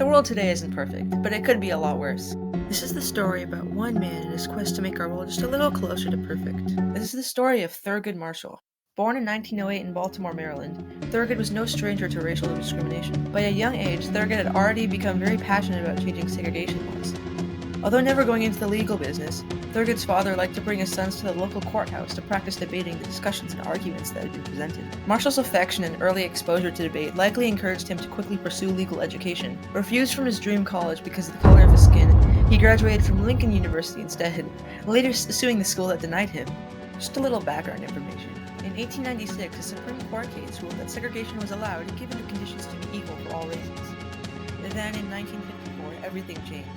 The world today isn't perfect, but it could be a lot worse. This is the story about one man in his quest to make our world just a little closer to perfect. This is the story of Thurgood Marshall. Born in 1908 in Baltimore, Maryland, Thurgood was no stranger to racial discrimination. By a young age, Thurgood had already become very passionate about changing segregation laws. Although never going into the legal business, Thurgood's father liked to bring his sons to the local courthouse to practice debating the discussions and arguments that had been presented. Marshall's affection and early exposure to debate likely encouraged him to quickly pursue legal education. Refused from his dream college because of the color of his skin, he graduated from Lincoln University instead, later suing the school that denied him. Just a little background information. In 1896, a Supreme Court case ruled that segregation was allowed given the conditions to be equal for all races. Then, in 1954, everything changed.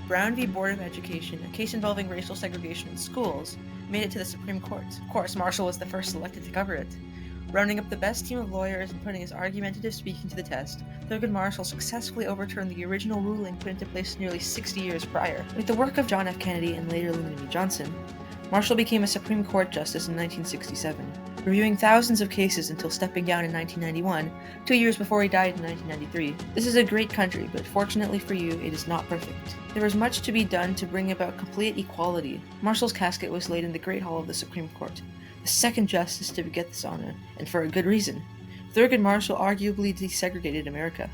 Brown v. Board of Education, a case involving racial segregation in schools, made it to the Supreme Court. Of course, Marshall was the first selected to cover it. Rounding up the best team of lawyers and putting his argumentative speaking to the test, Thurgood Marshall successfully overturned the original ruling put into place nearly 60 years prior. With the work of John F. Kennedy and later Lyndon B. Johnson, Marshall became a Supreme Court justice in 1967, reviewing thousands of cases until stepping down in 1991, 2 years before he died in 1993. This is a great country, but fortunately for you, it is not perfect. There was much to be done to bring about complete equality. Marshall's casket was laid in the Great Hall of the Supreme Court, the second justice to get this honor, and for a good reason. Thurgood Marshall arguably desegregated America.